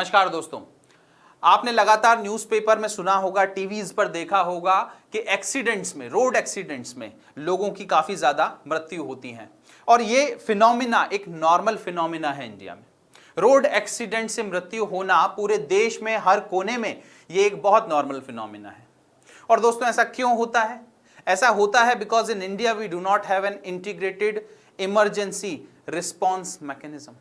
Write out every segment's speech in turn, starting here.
नमस्कार दोस्तों, आपने लगातार न्यूज़पेपर में सुना होगा, टीवीज पर देखा होगा कि एक्सीडेंट्स में, रोड एक्सीडेंट्स में लोगों की काफी ज्यादा मृत्यु होती है और ये फिनोमिना एक नॉर्मल फिनोमिना है इंडिया में। रोड एक्सीडेंट से मृत्यु होना पूरे देश में हर कोने में ये एक बहुत नॉर्मल फिनोमिना है। और दोस्तों ऐसा क्यों होता है? ऐसा होता है because in India we do not have an integrated emergency response mechanism.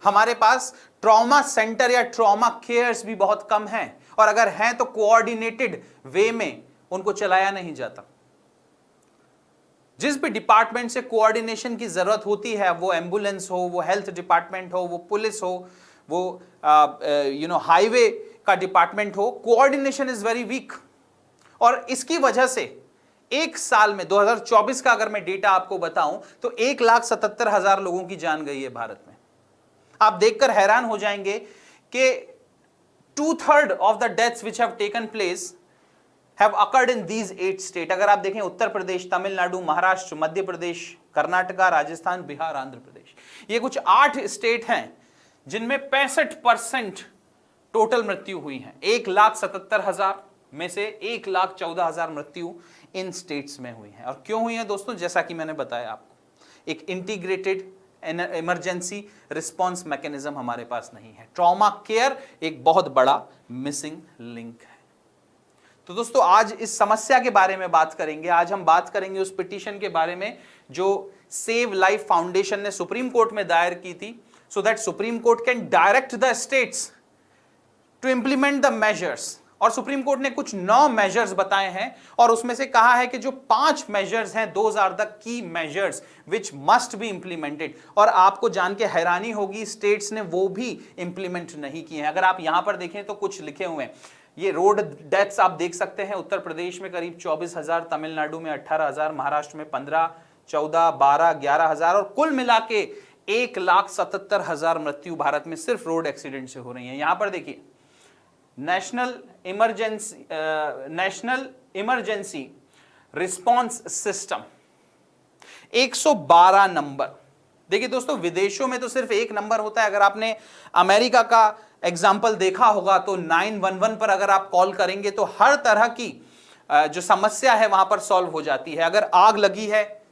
हमारे पास ट्रॉमा सेंटर या ट्रॉमा केयर्स भी बहुत कम हैं और अगर हैं तो कोऑर्डिनेटेड वे में उनको चलाया नहीं जाता। जिस भी डिपार्टमेंट से कोऑर्डिनेशन की जरूरत होती है, वो एम्बुलेंस हो, वो हेल्थ डिपार्टमेंट हो, वो पुलिस हो, वो हाईवे का डिपार्टमेंट हो, कोऑर्डिनेशन इज वेरी वीक। और इसकी वजह से एक साल में 2024 का अगर मैं डेटा आपको बताऊं तो 1,77,000 लोगों की जान गई है भारत में। आप देखकर हैरान हो जाएंगे कि 2/3 of the deaths which have taken place have occurred in these 8 state. अगर आप देखें उत्तर प्रदेश, तमिलनाडु, महाराष्ट्र, मध्य प्रदेश, कर्नाटका, राजस्थान, बिहार, आंध्र प्रदेश, ये कुछ 8 स्टेट हैं जिनमें 65% टोटल मृत्यु हुई है। 1,77,000 में से 1,14,000 मृत्यु इन स्टेट्स में हुई है। और क्यों हुई है दोस्तों? जैसा कि मैंने बताया आपको, एक इंटीग्रेटेड इमरजेंसी रिस्पॉन्स मैकेनिज्म हमारे पास नहीं है। ट्रॉमा केयर एक बहुत बड़ा मिसिंग लिंक है। तो दोस्तों आज इस समस्या के बारे में बात करेंगे। आज हम बात करेंगे उस पिटीशन के बारे में जो सेव लाइफ फाउंडेशन ने सुप्रीम कोर्ट में दायर की थी, so that supreme court can direct the states to implement the measures. और सुप्रीम कोर्ट ने कुछ 9 मेजर्स बताए हैं और उसमें से कहा है कि जो 5 मेजर्स हैं, those are the key measures which must be implemented. और आपको जान के हैरानी होगी, स्टेट्स ने वो भी इंप्लीमेंट नहीं किए हैं। अगर आप यहां पर देखें तो कुछ लिखे हुए हैं। ये रोड डेथ्स आप देख सकते हैं, उत्तर प्रदेश में करीब 24,000, तमिलनाडु में 18,000, महाराष्ट्र में 15, 14, 12, 11,000 और कुल मिला के 1,77,000 मृत्यु भारत में सिर्फ रोड एक्सीडेंट से हो रही है। यहां पर देखिए national emergency response system 112 number. देखिए दोस्तों, विदेशों में तो सिर्फ एक नंबर होता है। अगर आपने अमेरिका का एग्जाम्पल देखा होगा तो 911 पर अगर आप कॉल करेंगे तो हर तरह की जो समस्या है वहां पर सॉल्व हो जाती है। अगर आग लगी है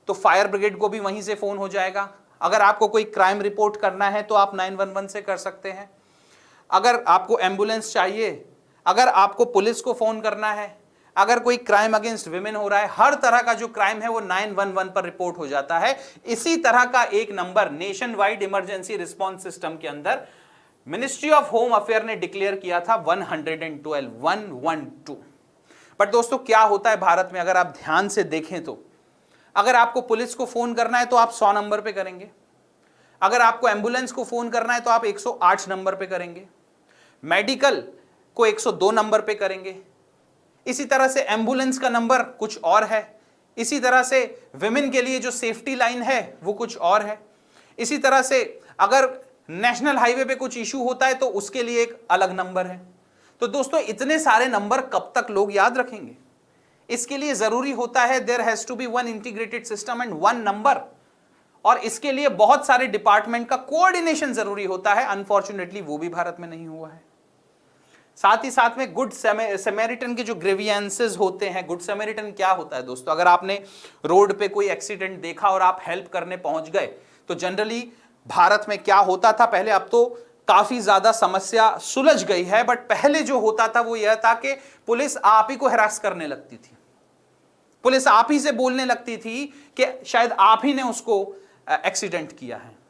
तो फायर ब्रिगेड को भी वहीं से फोन हो जाएगा। अगर आपको कोई क्राइम रिपोर्ट करना है तो आप 911 से कर सकते हैं। अगर आपको एम्बुलेंस चाहिए, अगर आपको पुलिस को फोन करना है, अगर कोई क्राइम अगेंस्ट विमेन हो रहा है, हर तरह का जो क्राइम है वो 911 पर रिपोर्ट हो जाता है। इसी तरह का एक number nation wide emergency response system के अंदर मिनिस्ट्री ऑफ होम अफेयर ने डिक्लेयर किया था 112। बट दोस्तों क्या होता है भारत में, अगर आप ध्यान से देखें तो अगर आपको पुलिस को फोन करना है तो आप 100 नंबर पे करेंगे। अगर आपको एम्बुलेंस को फोन करना है तो आप 108 नंबर पे करेंगे। मेडिकल को 102 नंबर पे करेंगे। इसी तरह से एम्बुलेंस का नंबर कुछ और है। इसी तरह से विमेन के लिए जो सेफ्टी लाइन है वो कुछ और है। इसी तरह से अगर नेशनल हाईवे पे कुछ इशू होता है तो उसके लिए एक अलग नंबर है। तो दोस्तों इतने सारे नंबर कब तक लोग याद रखेंगे? इसके लिए जरूरी होता है there has to be one integrated system and one number. और इसके लिए बहुत सारे डिपार्टमेंट का कोऑर्डिनेशन जरूरी होता है। अनफॉर्चुनेटली वो भी भारत में नहीं हुआ है। साथ ही साथ में गुड सैमरिटन के जो ग्रीवियंसेस होते हैं, गुड सैमरिटन क्या होता है दोस्तों? अगर आपने रोड पे कोई एक्सीडेंट देखा और आप हेल्प करने पहुंच गए तो जनरली भारत में क्या होता था पहले, अब तो काफी ज्यादा समस्या सुलझ गई है, बट पहले जो होता था वो यह था कि पुलिस आप ही को हरास करने लगती थी। पुलिस आप ही से बोलने लगती थी कि शायद आप ही ने उसको एक्सीडेंट किया है।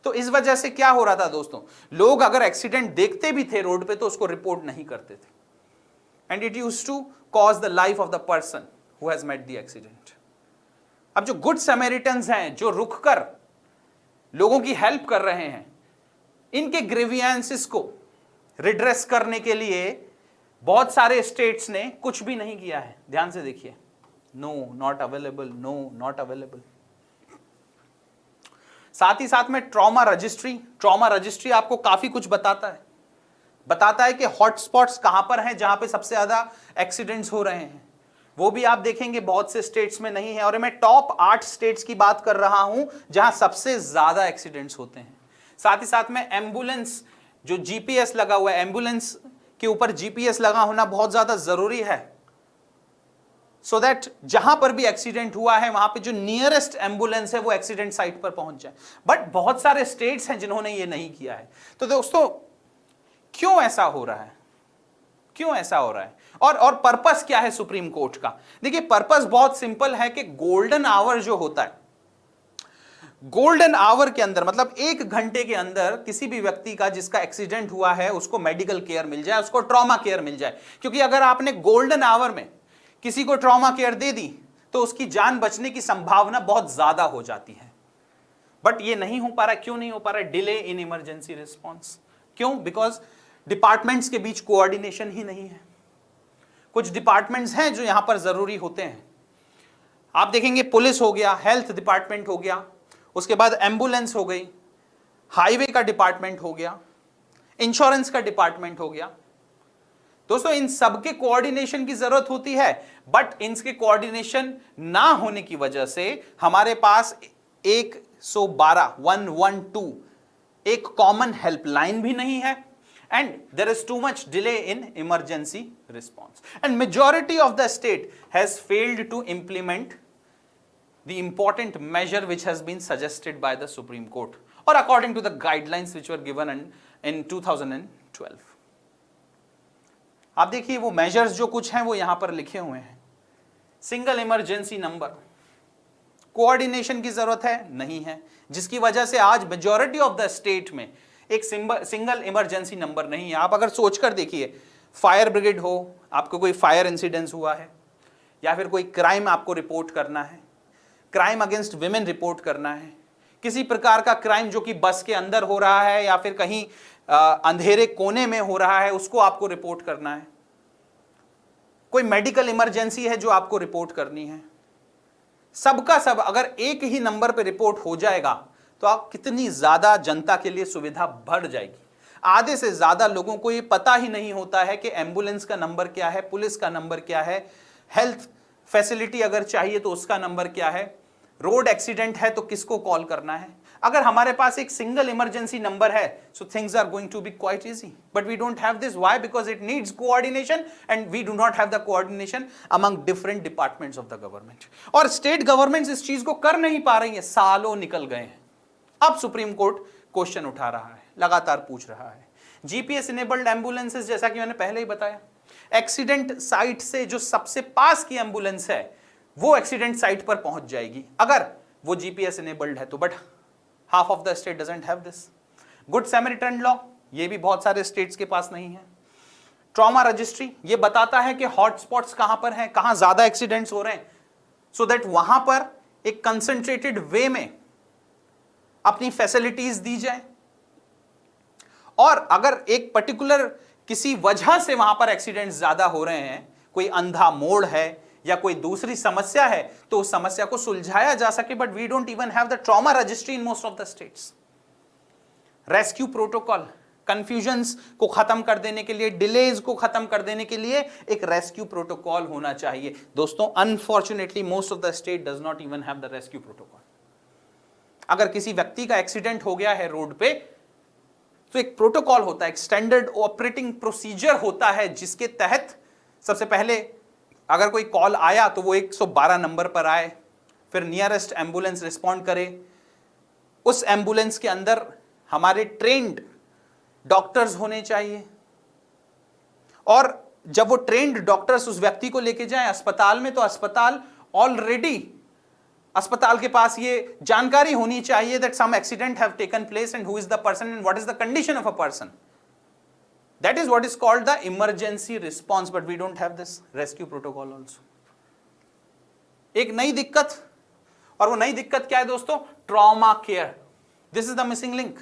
तो इस वजह से क्या हो रहा था दोस्तों, लोग अगर एक्सीडेंट देखते भी थे रोड पे तो उसको रिपोर्ट नहीं करते थे and it used to cause the life of the person who has met the accident. अब जो गुड सैमरिटन्स हैं, जो रुककर लोगों की हेल्प कर रहे हैं, इनके ग्रीवियंसेस को रिड्रेस करने के लिए बहुत सारे स्टेट्स ने कुछ भी नहीं किया है। ध्यान से देखिए, no not available, no not available. साथ ही साथ में ट्रॉमा रजिस्ट्री आपको काफी कुछ बताता है कि हॉटस्पॉट्स कहां पर हैं जहां पे सबसे ज्यादा एक्सीडेंट्स हो रहे हैं। वो भी आप देखेंगे बहुत से स्टेट्स में नहीं है। और मैं टॉप 8 स्टेट्स की बात कर रहा हूं जहां सबसे ज्यादा एक्सीडेंट्स होते हैं। साथ ही साथ में एम्बुलेंस जो जीपीएस लगा हुआ है, एम्बुलेंस के ऊपर जीपीएस लगा होना बहुत ज्यादा जरूरी है, सो दैट जहां पर भी एक्सीडेंट हुआ है वहां पे जो नियरेस्ट एम्बुलेंस है वो एक्सीडेंट साइट पर पहुंच जाए। बट बहुत सारे स्टेट्स हैं जिन्होंने ये नहीं किया है। तो दोस्तों क्यों ऐसा हो रहा है, क्यों ऐसा हो रहा है, और पर्पस क्या है सुप्रीम कोर्ट का? देखिए पर्पस बहुत सिंपल है कि गोल्डन आवर जो होता है, गोल्डन आवर के अंदर मतलब 1 घंटे के अंदर किसी भी व्यक्ति का जिसका एक्सीडेंट हुआ है उसको मेडिकल केयर मिल जाए, उसको ट्रॉमा केयर मिल जाए। क्योंकि अगर आपने गोल्डन आवर में किसी को ट्रॉमा केयर दे दी तो उसकी जान बचने की संभावना बहुत ज्यादा हो जाती है। बट ये नहीं हो पा रहा। क्यों नहीं हो पा रहा? Delay in emergency response. क्यों? बिकॉज डिपार्टमेंट्स के बीच कोऑर्डिनेशन ही नहीं है। कुछ डिपार्टमेंट्स हैं जो यहां पर जरूरी होते हैं। आप देखेंगे पुलिस हो गया, हेल्थ डिपार्टमेंट हो गया, उसके बाद एम्बुलेंस हो गई, हाईवे का डिपार्टमेंट हो गया, इंश्योरेंस का डिपार्टमेंट हो गया। दोस्तों इन सबके कोऑर्डिनेशन की जरूरत होती है, बट इनके कोऑर्डिनेशन ना होने की वजह से हमारे पास 112 एक कॉमन हेल्पलाइन भी नहीं है, and there is too much delay in emergency response, and majority of the state has failed to implement the important measure which has been suggested by the Supreme Court or according to the guidelines which were given in 2012. आप देखिए वो measures जो कुछ हैं वो यहां पर लिखे हुए हैं। सिंगल इमरजेंसी नंबर, कोऑर्डिनेशन की जरूरत है, नहीं है, जिसकी वजह से आज मेजॉरिटी ऑफ द स्टेट में एक सिंगल इमरजेंसी नंबर नहीं है। आप अगर सोचकर देखिए, फायर ब्रिगेड हो, आपको कोई फायर इंसिडेंस हुआ है, या फिर कोई क्राइम आपको रिपोर्ट करना है, क्राइम अगेंस्ट विमेन रिपोर्ट करना है, किसी प्रकार का क्राइम जो कि बस के अंदर हो रहा है या फिर कहीं अंधेरे कोने में हो रहा है, उसको आपको रिपोर्ट करना है, कोई मेडिकल इमरजेंसी है जो आपको रिपोर्ट करनी है, सबका सब अगर एक ही नंबर पे रिपोर्ट हो जाएगा तो आप कितनी ज्यादा जनता के लिए सुविधा बढ़ जाएगी। आधे से ज्यादा लोगों को ये पता ही नहीं होता है कि एम्बुलेंस का नंबर क्या है, पुलिस का नंबर क्या है, हेल्थ फैसिलिटी अगर चाहिए तो उसका नंबर क्या है, रोड एक्सीडेंट है तो किसको कॉल करना है। अगर हमारे पास एक सिंगल इमरजेंसी नंबर है, so things are going to be quite easy, but we don't have this. Why? Because it needs coordination and we do not have the coordination among different departments of the government. और state governments इस चीज को कर नहीं पा रही है, सालों निकल गए हैं। अब सुप्रीम कोर्ट क्वेश्चन उठा रहा है, लगातार पूछ रहा है। जीपीएस इनेबल्ड एम्बुलेंसेस, जैसा कि मैंने पहले ही बताया, एक्सीडेंट साइट से जो सबसे पास की एम्बुलेंस है वो एक्सीडेंट साइट पर पहुंच जाएगी अगर वो जीपीएस इनेबल्ड है तो। But half of the state doesn't have this. Good Samaritan law, ये भी बहुत सारे स्टेट्स के पास नहीं है। ट्रॉमा रजिस्ट्री, ये बताता है कि हॉटस्पॉट्स कहां पर हैं, कहां ज्यादा एक्सीडेंट्स हो रहे हैं, सो दैट वहां पर एक कंसंट्रेटेड वे में अपनी फैसिलिटीज दी जाए। और अगर एक पर्टिकुलर किसी वजह से वहां पर एक्सीडेंट्स ज्यादा हो रहे हैं, कोई अंधा मोड़ है या कोई दूसरी समस्या है, तो उस समस्या को सुलझाया जा सके। But we don't even have the trauma registry in most of the states. Rescue protocol, confusions को खत्म कर देने के लिए, डिलेज को खत्म कर देने के लिए एक रेस्क्यू प्रोटोकॉल होना चाहिए। दोस्तों unfortunately most of the state does not even have the rescue protocol. अगर किसी व्यक्ति का एक्सीडेंट हो गया है रोड पे, तो एक प्रोटोकॉल होता है, एक स्टैंडर्ड ऑपरेटिंग प्रोसीजर होता है, जिसके तहत सबसे पहले अगर कोई कॉल आया तो वो 112 नंबर पर आए, फिर नियरेस्ट एम्बुलेंस रिस्पॉन्ड करे। उस एम्बुलेंस के अंदर हमारे ट्रेन्ड डॉक्टर्स होने चाहिए, और जब वो ट्रेन्ड डॉक्टर्स उस व्यक्ति को लेके जाएं अस्पताल में, तो अस्पताल ऑलरेडी, अस्पताल के पास ये जानकारी होनी चाहिए that some accident have taken place and who is the person and what is the condition of a person. That is what is called the emergency response, but we don't have this rescue protocol also. एक नई दिक्कत, और वो नई दिक्कत क्या है दोस्तों? Trauma care. This is the missing link.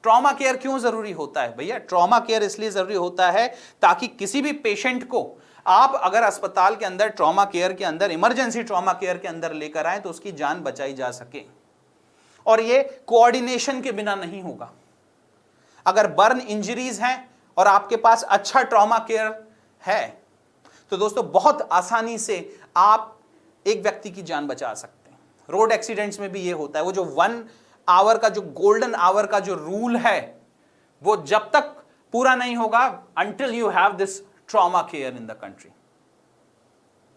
Trauma care क्यों जरूरी होता है भैया? ट्रॉमा केयर इसलिए जरूरी होता है ताकि किसी भी पेशेंट को आप अगर अस्पताल के अंदर ट्रॉमा केयर के अंदर, इमरजेंसी ट्रॉमा केयर के अंदर लेकर आए तो उसकी जान बचाई जा सके। और ये कोऑर्डिनेशन के बिना नहीं होगा। अगर बर्न इंजरीज हैं और आपके पास अच्छा ट्रॉमा केयर है तो दोस्तों बहुत आसानी से आप एक व्यक्ति की जान बचा सकते हैं। रोड एक्सीडेंट्स में भी ये होता है। वो जो 1 आवर का, जो गोल्डन आवर का जो रूल है, वो जब तक पूरा नहीं होगा until you have this trauma care in the country,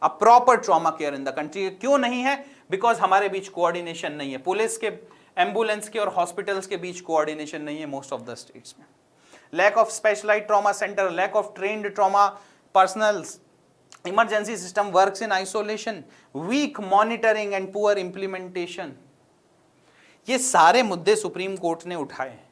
a proper trauma care in the country। क्यों नहीं है? बिकॉज हमारे बीच कोऑर्डिनेशन नहीं है, पुलिस के, एम्बुलेंस के और हॉस्पिटल्स के बीच कोऑर्डिनेशन नहीं है मोस्ट ऑफ द स्टेट्स में। Lack of specialised trauma centre, lack of trained trauma personnels, emergency system works in isolation, weak monitoring and poor implementation. ये सारे मुद्दे सुप्रीम कोर्ट ने उठाए हैं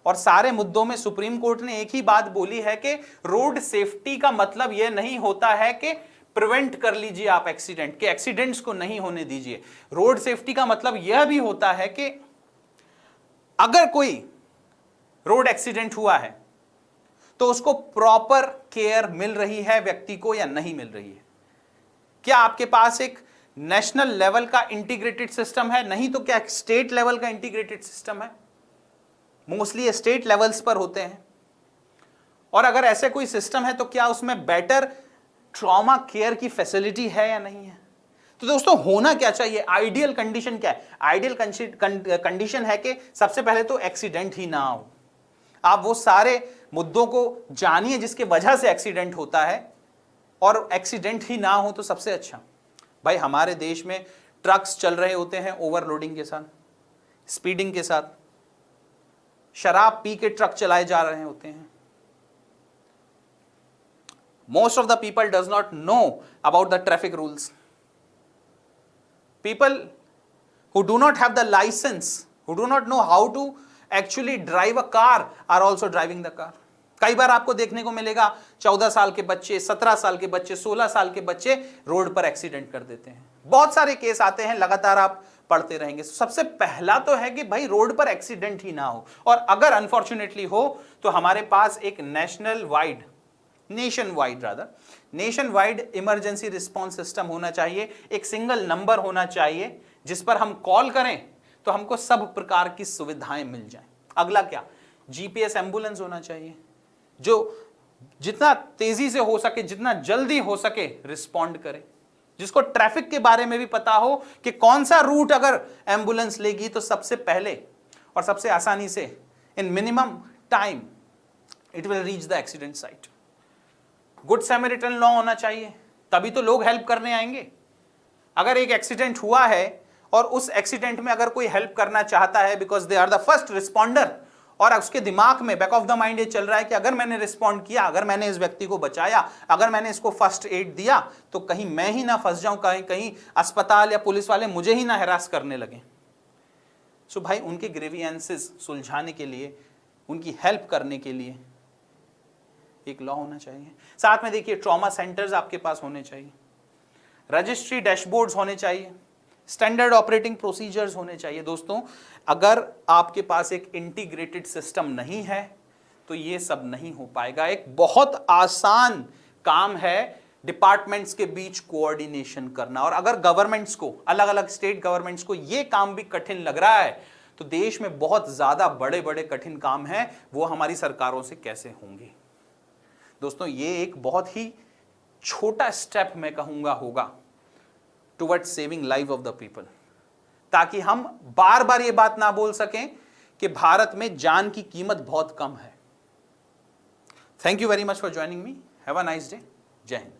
और सारे मुद्दों में सुप्रीम कोर्ट ने एक ही बात बोली है कि रोड सेफ्टी का मतलब यह नहीं होता है कि प्रिवेंट कर लीजिए आप एक्सीडेंट, के एक्सीडेंट्स को नहीं होने दीजिए। रोड सेफ्टी का मतलब यह भी होता है कि अगर कोई रोड एक्सीडेंट हुआ है तो उसको प्रॉपर केयर मिल रही है व्यक्ति को या नहीं मिल रही है। क्या आपके पास एक नेशनल लेवल का इंटीग्रेटेड सिस्टम है? नहीं तो क्या स्टेट लेवल का इंटीग्रेटेड सिस्टम है? मोस्टली स्टेट लेवल्स पर होते हैं। और अगर ऐसे कोई सिस्टम है तो क्या उसमें बेटर ट्रॉमा केयर की फैसिलिटी है या नहीं है? तो दोस्तों होना क्या चाहिए? आइडियल कंडीशन क्या है? आइडियल कंडीशन है कि सबसे पहले तो एक्सीडेंट ही ना हो। आप वो सारे मुद्दों को जानिए जिसके वजह से एक्सीडेंट होता है, और एक्सीडेंट ही ना हो तो सबसे अच्छा। भाई हमारे देश में ट्रक्स चल रहे होते हैं ओवरलोडिंग के साथ, स्पीडिंग के साथ, शराब पी के ट्रक चलाए जा रहे होते हैं। Most of the people does not know about the traffic rules. People who do not have the license, who do not know how to actually drive a car are also driving the car. कई बार आपको देखने को मिलेगा 14 साल के बच्चे, 17 साल के बच्चे, 16 साल के बच्चे रोड पर एक्सीडेंट कर देते हैं। बहुत सारे केस आते हैं, लगातार आप पढ़ते रहेंगे। सबसे पहला तो है कि भाई रोड पर एक्सीडेंट ही ना हो, और अगर अनफॉर्चुनेटली हो तो हमारे पास एक nation wide emergency response system होना चाहिए। एक सिंगल नंबर होना चाहिए जिस पर हम कॉल करें तो हमको सब प्रकार की सुविधाएं मिल जाएं। अगला क्या? जीपीएस एम्बुलेंस होना चाहिए जो जितना तेजी से हो सके, जितना जल्दी हो सके रिस्पॉन्ड करे, जिसको ट्रैफिक के बारे में भी पता हो कि कौन सा रूट अगर एम्बुलेंस लेगी तो सबसे पहले और सबसे आसानी से in minimum time it will reach the accident site. Good Samaritan law होना चाहिए, तभी तो लोग हेल्प करने आएंगे। अगर एक एक्सीडेंट हुआ है और उस एक्सीडेंट में अगर कोई हेल्प करना चाहता है because they are the first responder, और उसके दिमाग में बैक ऑफ द माइंड ये चल रहा है कि अगर मैंने रिस्पॉन्ड किया, अगर मैंने इस व्यक्ति को बचाया, अगर मैंने इसको फर्स्ट एड दिया तो कहीं मैं ही ना फंस जाऊं, कहीं अस्पताल या पुलिस वाले मुझे ही ना हैरास करने लगे। सो भाई उनके ग्रीवियंसेस सुलझाने के लिए, उनकी हेल्प करने के लिए एक लॉ होना चाहिए। साथ में देखिए ट्रॉमा सेंटर्स आपके पास होने चाहिए, रजिस्ट्री डैशबोर्ड्स होने चाहिए, स्टैंडर्ड ऑपरेटिंग प्रोसीजर्स होने चाहिए। दोस्तों अगर आपके पास एक इंटीग्रेटेड सिस्टम नहीं है तो ये सब नहीं हो पाएगा। एक बहुत आसान काम है डिपार्टमेंट्स के बीच कोऑर्डिनेशन करना, और अगर गवर्नमेंट्स को, अलग अलग स्टेट गवर्नमेंट्स को ये काम भी कठिन लग रहा है तो देश में बहुत ज्यादा बड़े बड़े कठिन काम हैं, वो हमारी सरकारों से कैसे होंगे। दोस्तों ये एक बहुत ही छोटा स्टेप मैं कहूंगा होगा towards saving life of the people, ताकि हम बार बार ये बात ना बोल सकें कि भारत में जान की कीमत बहुत कम है। Thank you very much for joining me. Have a nice day. जय हिंद।